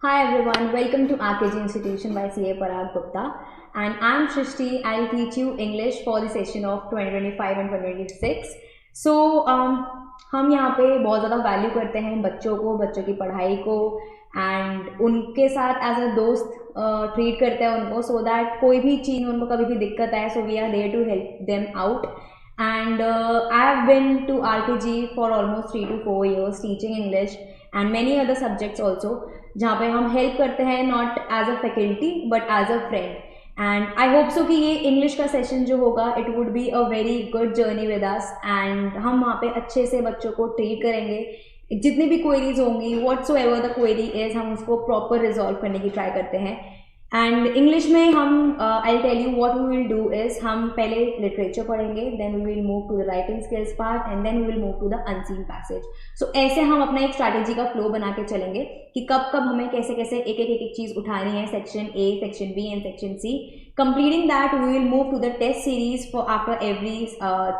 Hi everyone, welcome to RKG Institution by CA Parag Gupta, and I'm Shrishti. I'll teach you English for the session of 2025 and 2026. So हम यहाँ पे बहुत ज़्यादा value करते हैं बच्चों को, बच्चों की पढ़ाई को, एंड उनके साथ एज अ दोस्त ट्रीट करते हैं उनको, सो दैट कोई भी चीज़ उनको कभी भी दिक्कत आए, so we are there to help them out. And I have been to RKG for almost 3 to 4 years teaching English and many other subjects also, जहाँ पे हम हेल्प करते हैं not as a faculty but as a friend. And I hope so कि ये English का session जो होगा it would be a very good journey with us, and हम वहाँ पे अच्छे से बच्चों को ट्रीट करेंगे. जितनी भी क्वेरीज होंगी, whatso ever the query is, हम उसको प्रॉपर रिजॉल्व करने की ट्राई करते हैं. एंड इंग्लिश में हम I tell you what we will do is, हम पहले लिटरेचर पढ़ेंगे, then we will move to the writing skills part, and then we will move to the unseen passage. So ऐसे हम अपना एक स्ट्रैटेजी का फ्लो बना के चलेंगे कि कब कब हमें कैसे कैसे एक चीज़ उठानी है, section A, section B and section C. Completing that, we will move to the test series for after every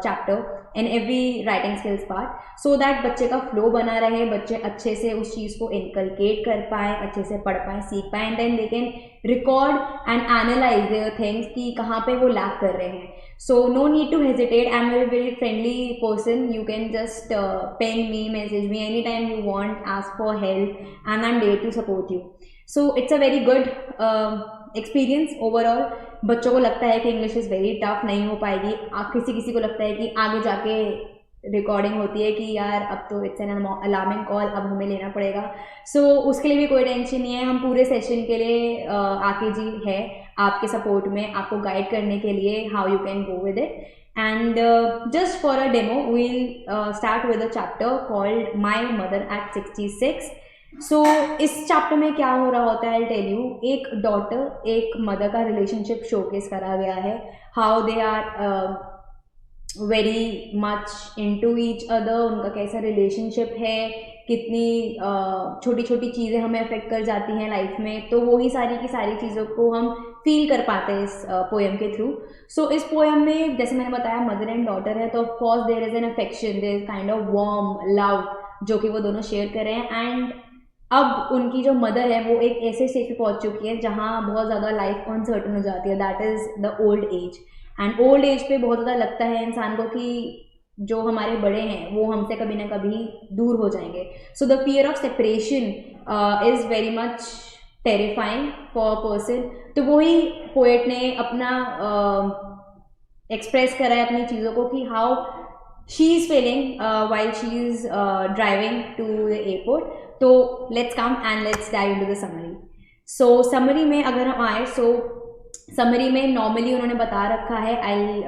chapter and every writing skills part, so that बच्चे का flow बना रहे, बच्चे अच्छे से उस चीज़ को inculcate कर पाएँ, अच्छे से पढ़ पाएँ, सीख पाएँ, and then they can record and analyze their things कि कहाँ पे वो lack कर रहे हैं. So no need to hesitate. I'm a very friendly person. You can just ping me, message me anytime you want, ask for help, and I'm there to support you. So it's a very good experience overall. बच्चों को लगता है कि English is very tough, नहीं हो पाएगी. किसी किसी को लगता है कि आगे जाके रिकॉर्डिंग होती है कि यार अब तो इट्स एन अलार्मिंग कॉल, अब हमें लेना पड़ेगा. सो उसके लिए भी कोई टेंशन नहीं है. हम पूरे सेशन के लिए आरकेजी है आपके सपोर्ट में, आपको गाइड करने के लिए how you can go with it. And just for a demo we'll start with a chapter called my mother at 66. So इस चैप्टर में क्या हो रहा होता है, आई टेल यू. एक डॉटर एक मदर का रिलेशनशिप शोकेस करा गया है, how they are very much into each other, उनका कैसा रिलेशनशिप है, कितनी छोटी छोटी चीज़ें हमें अफेक्ट कर जाती हैं लाइफ में. तो वही सारी की सारी चीज़ों को हम फील कर पाते हैं इस पोएम के थ्रू. सो इस पोएम में जैसे मैंने बताया मदर एंड डॉटर है, तो of course there is an affection, there is kind of warm love जो कि वो दोनों शेयर कर रहे हैं. एंड अब उनकी जो मदर है वो एक ऐसे स्टेज पे पहुंच चुकी है जहाँ बहुत ज़्यादा लाइफ अनसर्टन हो जाती है, that is the old age. And old age पे बहुत ज़्यादा लगता है इंसान को कि जो हमारे बड़े हैं वो हमसे कभी ना कभी दूर हो जाएंगे. So the fear of separation is very much terrifying for a person. तो वही पोएट ने अपना एक्सप्रेस करा है अपनी चीज़ों को कि how she is feeling while she is driving to the airport. तो let's come and let's dive into the summary. So summary में अगर हम आए, सो समरी में नॉर्मली उन्होंने बता रखा है, I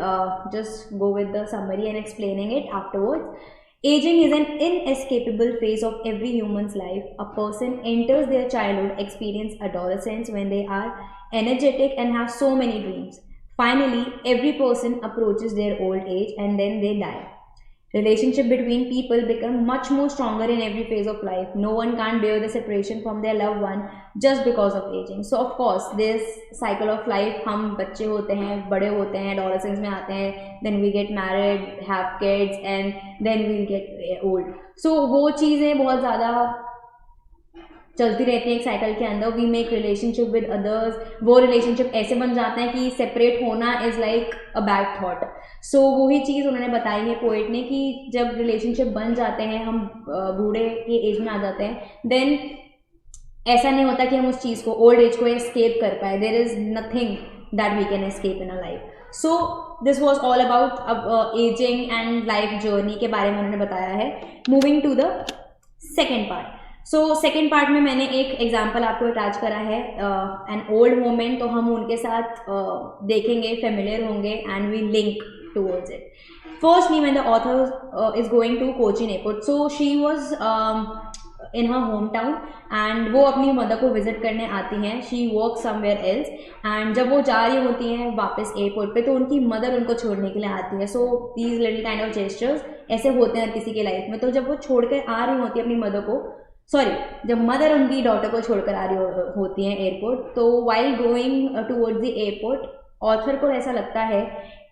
just go with the summary and explaining it afterwards. Aging is an inescapable phase of every human's life. A person enters their childhood, experience adolescence when they are energetic and have so many dreams. Finally, every person approaches their old age and then they die. Relationship between people become much more stronger in every phase of life. No one can't bear the separation from their loved one just because of aging. So of course this cycle of life, हम बच्चे होते हैं, बड़े होते हैं, adolescence में आते हैं, then we get married, have kids, and then we'll get old. So वो चीज़ें बहुत ज़्यादा चलती रहती है एक साइकिल के अंदर. We make relationship with others, वो रिलेशनशिप ऐसे बन जाते हैं कि सेपरेट होना is like a bad thought. So वही चीज़ उन्होंने बताई है पोएट ने कि जब रिलेशनशिप बन जाते हैं, हम बूढ़े के एज में आ जाते हैं, देन ऐसा नहीं होता कि हम उस चीज़ को, ओल्ड एज को एस्केप कर पाए. There is nothing that we can escape in a life. So this was all about ageing and life journey के बारे में उन्होंने बताया है. Moving to the second part. So second part में मैंने एक एग्जाम्पल आपको अटैच करा है, एन ओल्ड मोमेंट. तो हम उनके साथ देखेंगे, फेमिलियर होंगे, and we link towards it. Firstly when the author is going to Cochin airport, so she was in her hometown and वो अपनी मदर को विजिट करने आती हैं. She work somewhere else, and जब वो जा रही होती हैं वापस एयरपोर्ट पे, तो उनकी मदर उनको छोड़ने के लिए आती है. So these little kind of gestures ऐसे होते हैं हर किसी के लाइफ में. तो जब वो छोड़ कर आ रही होती है अपनी मदर को, जब मदर उनकी डॉटर को छोड़कर आ रही होती हैं एयरपोर्ट, तो while going towards the airport, author को ऐसा लगता है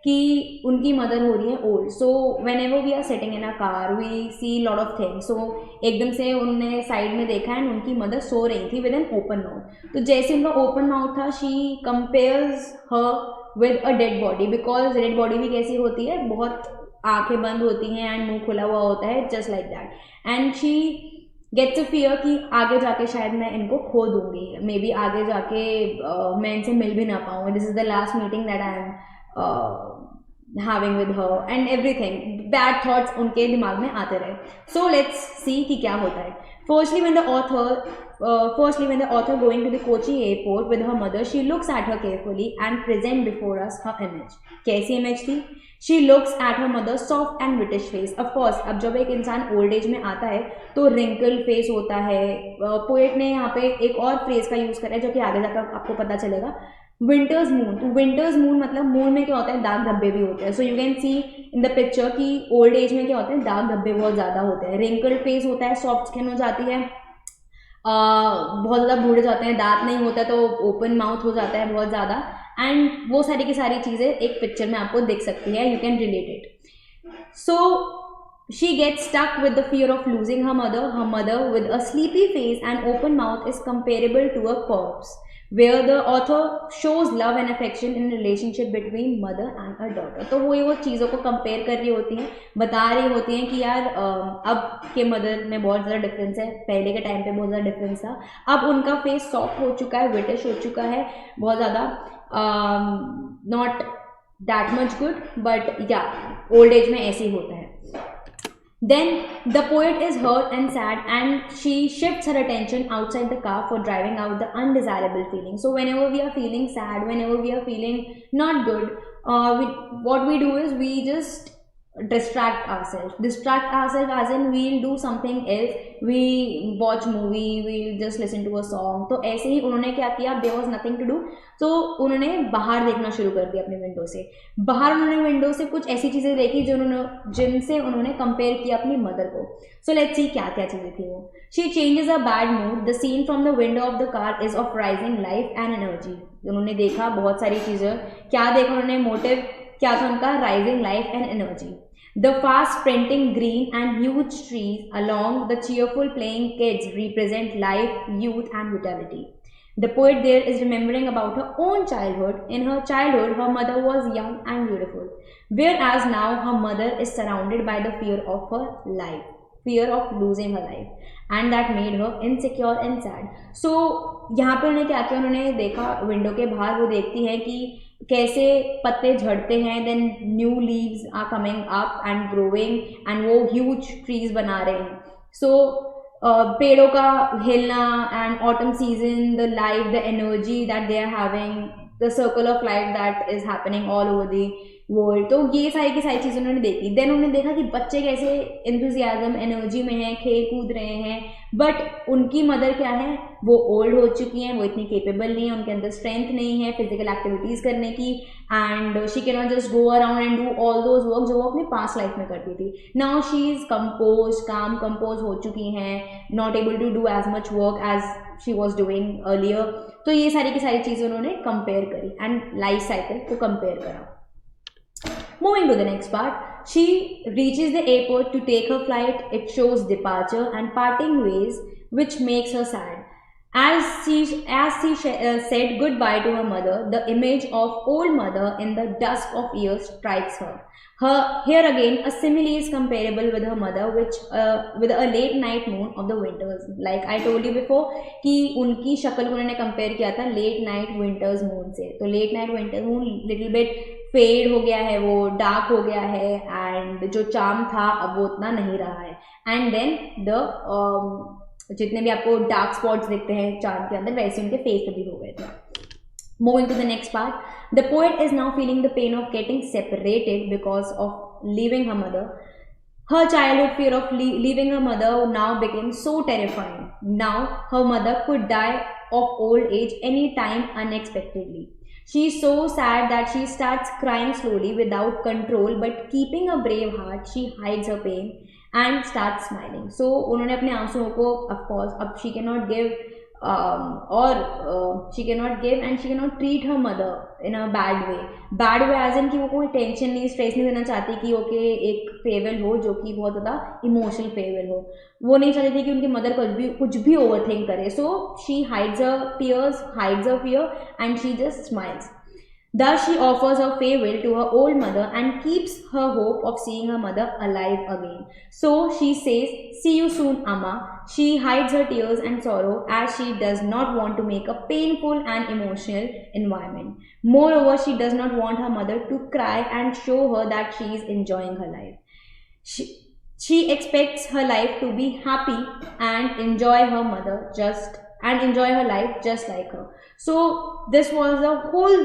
कि उनकी मदर हो रही है old. So whenever we are sitting in a car we see lot of things. So एकदम से उन्होंने साइड में देखा एंड उनकी मदर सो रही थी विद एन ओपन माउथ. तो जैसे उनका ओपन माउथ था she compares her with a dead body, because dead body भी कैसी होती है, बहुत आंखें बंद होती हैं एंड मुंह खुला हुआ होता है, just like that. And she gets a fear कि आगे जाके शायद मैं इनको खो दूंगी, मे बी आगे जाके मैं इनसे मिल भी ना पाऊँ. This is the last meeting that I am having with her and everything. Bad thoughts उनके दिमाग में आते रहे. सो लेट्स सी कि क्या होता है. Firstly, when the author going to the Kochi airport with her mother, she looks at her carefully and present before us her image. कैसी इमेज थी? She looks at her mother's soft and British face. Of course, अब जब एक इंसान old age में आता है तो wrinkled face होता है. पोएट ने यहाँ पे एक और फ्रेज का यूज करा है जो कि आगे जाकर आपको पता चलेगा. Winters moon. तो विंटर्स मून मतलब मून में क्या होता है, दाग धब्बे भी होते हैं. So you can see in the picture कि ओल्ड एज में क्या होते हैं, दाग धब्बे बहुत ज़्यादा होते हैं, रिंकल्ड फेस होता है, सॉफ्ट स्किन हो जाती है, बहुत ज़्यादा बूढ़े जाते हैं, दांत नहीं होता तो ओपन माउथ हो जाता है बहुत ज़्यादा. एंड वो सारी की सारी चीज़ें एक पिक्चर में आपको दिख सकती है. You can relate it. So she gets stuck with the fear of losing her mother. Her mother with a sleepy face and open mouth is comparable to a corpse, where the author shows love and affection in relationship between mother and her daughter. तो वो चीज़ों को compare कर रही होती हैं, बता रही होती हैं कि यार अब के मदर में बहुत ज़्यादा डिफरेंस है, पहले के टाइम पे बहुत ज़्यादा डिफरेंस था, अब उनका फेस सॉफ्ट हो चुका है, ब्रिटिश हो चुका है, बहुत ज़्यादा not that much good, but या ओल्ड एज में ऐसे ही होता है. Then the poet is hurt and sad and she shifts her attention outside the car for driving out the undesirable feeling. So whenever we are feeling sad, whenever we are feeling not good, what we do is we just distract ourselves as in we'll do something else, we watch movie, we'll just listen to a song. तो ऐसे ही उन्होंने क्या किया, there was nothing to do, तो उन्होंने बाहर देखना शुरू कर दिया अपने विंडो से. बाहर उन्होंने विंडो से कुछ ऐसी चीज़ें देखी जिनसे उन्होंने कंपेयर किया अपनी मदर को. सो लेट्स सी क्या क्या चीज़ें थी वो. She changes a bad mood. The scene from the window of the car is of rising life and energy. उन्होंने देखा बहुत सारी चीज़ें. क्या देखा उन्होंने, मोटिव क्या था उनका, rising life and energy. The fast sprinting green and huge trees along the cheerful playing kids represent life, youth and vitality. The poet there is remembering about her own childhood. In her childhood, her mother was young and beautiful, whereas now her mother is surrounded by the fear of her life, fear of losing her life, and that made her insecure and sad. So यहाँ पे उन्होंने क्या किया, उन्होंने देखा window के बाहर, वो देखती है कि कैसे पत्ते झड़ते हैं, then new leaves are coming up and growing and वो ह्यूज ट्रीज बना रहे हैं. सो पेड़ों का हिलना and autumn season, the life, the energy that they are having, the circle of life that is happening all over the world. तो ये सारी की सारी चीज़ें उन्होंने देखी. देन उन्होंने देखा कि बच्चे कैसे एंथुजियाज्म, एनर्जी में हैं, खेल कूद रहे हैं, बट उनकी मदर क्या है, वो ओल्ड हो चुकी हैं, वो इतनी केपेबल नहीं है, उनके अंदर स्ट्रेंथ नहीं है फिजिकल एक्टिविटीज़ करने की, and she can not just go around and do all those work जो वो अपनी पास्ट लाइफ में करती थी. नाउ शी इज़ कंपोज हो चुकी हैं, not able to do as much work as she was doing earlier. तो ये सारी की सारी चीज़ें उन्होंने कंपेयर करी एंड लाइफ साइकिल को कंपेयर करा. Moving to the next part, she reaches the airport to take her flight. It shows departure and parting ways, which makes her sad. As she said goodbye to her mother, the image of old mother in the dusk of years strikes her. Here again, a simile is comparable with her mother, which with a late night moon of the winters. Like I told you before, कि उनकी शक्ल को उन्होंने compare किया था late night winters moon से. तो late night winters moon little bit fade हो गया है, वो डार्क हो गया है, एंड जो चार्म था अब वो उतना नहीं रहा है. एंड देन द जितने भी आपको डार्क स्पॉट्स दिखते हैं चार्म के अंदर, वैसे उनके फेस पे भी हो गए थे. Moving to the next part, the poet is now feeling the pain of getting separated because of leaving her mother. Her childhood fear of leaving her mother now became so terrifying. Now her mother could die of old age any time unexpectedly. She is so sad that she starts crying slowly without control, but keeping a brave heart, she hides her pain and starts smiling. So उन्होंने अपने आंसुओं को, of course, अब she cannot give और she cannot give and she cannot treat her mother in a bad way as in कि वो कोई tension नहीं, स्ट्रेस नहीं देना चाहती कि ओके एक फेवल हो जो कि बहुत ज़्यादा इमोशनल फेवल हो, वो नहीं चाहती थी कि उनकी मदर कुछ भी ओवर थिंक करे. So she hides her tears, hides her fear and she just smiles. Thus, she offers her farewell to her old mother and keeps her hope of seeing her mother alive again. So she says, "See you soon, Amma." She hides her tears and sorrow as she does not want to make a painful and emotional environment. Moreover, she does not want her mother to cry and show her that she is enjoying her life. She expects her life to be happy and enjoy her life just like her. So this was a whole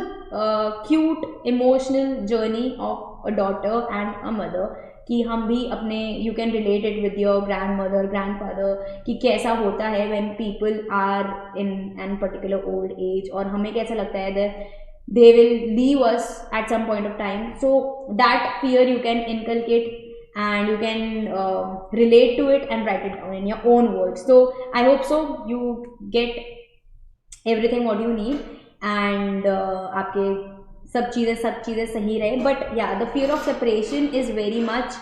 cute emotional journey of a daughter and a mother कि हम भी अपने you can relate it with your grandmother grandfather कि कैसा होता है when people are in an particular old age और हमें कैसा लगता है that they will leave us at some point of time. So that fear you can inculcate and you can relate to it and write it down in your own words. So I hope so you get everything what you need and आपके सब चीज़ें सही रहे. But या the fear of separation is very much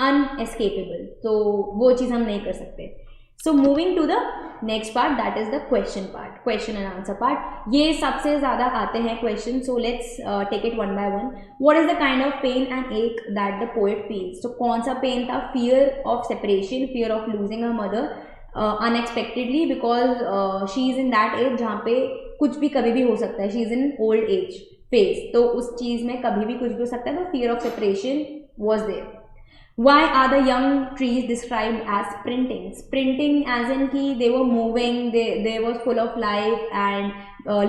unescapable, तो वो चीज़ हम नहीं कर सकते. So moving to the next part, that is the question and answer part. ये सबसे ज़्यादा आते हैं question, so let's take it one by one. What is the kind of pain and ache that the poet feels. तो कौन सा pain था? Fear of separation, fear of losing a mother unexpectedly because she is in that age जहाँ पे कुछ भी कभी भी हो सकता है. She is in old age phase, तो उस चीज़ में कभी भी कुछ भी हो सकता है. तो fear of separation was there. Why are the young trees described as sprinting? Sprinting as in कि they were moving, they was full of life and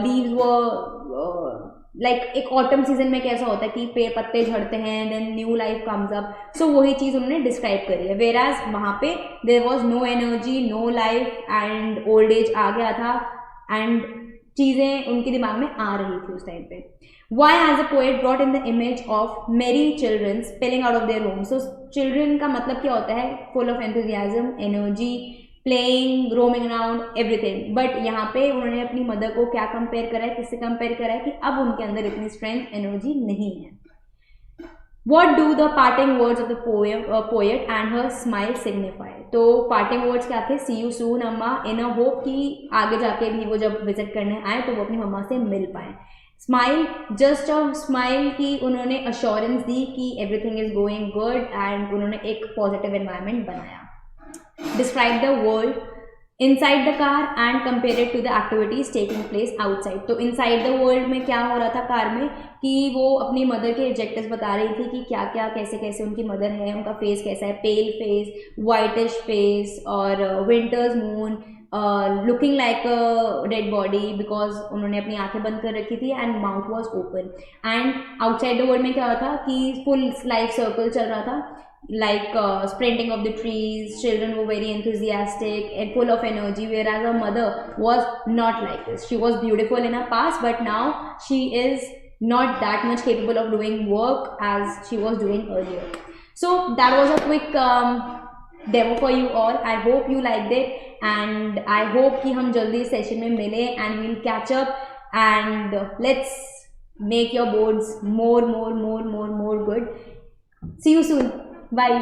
leaves were like एक autumn season में कैसा होता है कि पेड़ पत्ते झड़ते हैं, then new life comes up. So वही चीज़ उन्होंने describe करी है. Whereas वहाँ पे there was no energy, no life and old age आ गया था and चीज़ें उनके दिमाग में आ रही थी उस टाइम पे. Why has the poet brought in the image of merry children spilling out of their homes? So children का मतलब क्या होता है? Full of enthusiasm, energy, playing, roaming around, everything. But यहाँ पे उन्होंने अपनी मदर को क्या कंपेयर करा है, किससे कंपेयर करा है कि अब उनके अंदर इतनी स्ट्रेंथ, एनर्जी नहीं है. What do the parting words of the poet and her smile signify? तो parting words क्या थे? See you soon, अम्मा, in a hope कि आगे जाके भी वो जब विजिट करने आए तो वो अपनी मम्मा से मिल पाए. स्माइल, जस्ट अ स्माइल कि उन्होंने अश्योरेंस दी कि everything is going good and उन्होंने एक पॉजिटिव एनवायरनमेंट बनाया. Describe the world inside the car and compare it to the activities taking place outside. तो इनसाइड द वर्ल्ड में क्या हो रहा था कार में कि वो अपनी मदर के एब्जेक्टिव्स बता रही थी कि क्या क्या कैसे कैसे उनकी मदर है, उनका फेस कैसा है, पेल फेस, वाइटिश फेस और winters moon, looking like a dead body because उन्होंने अपनी आंखें बंद कर रखी थी and mouth was open. And outside the world में क्या हो रहा था कि फुल लाइफ सर्कल चल रहा था, like sprinting of the trees, children were very enthusiastic and full of energy, whereas her mother was not like this. She was beautiful in her past, but now she is not that much capable of doing work as she was doing earlier. So that was a quick demo for you all. I hope you liked it and I hope कि हम जल्दी session में मिले and we'll catch up and let's make your boards more good. See you soon. Bye.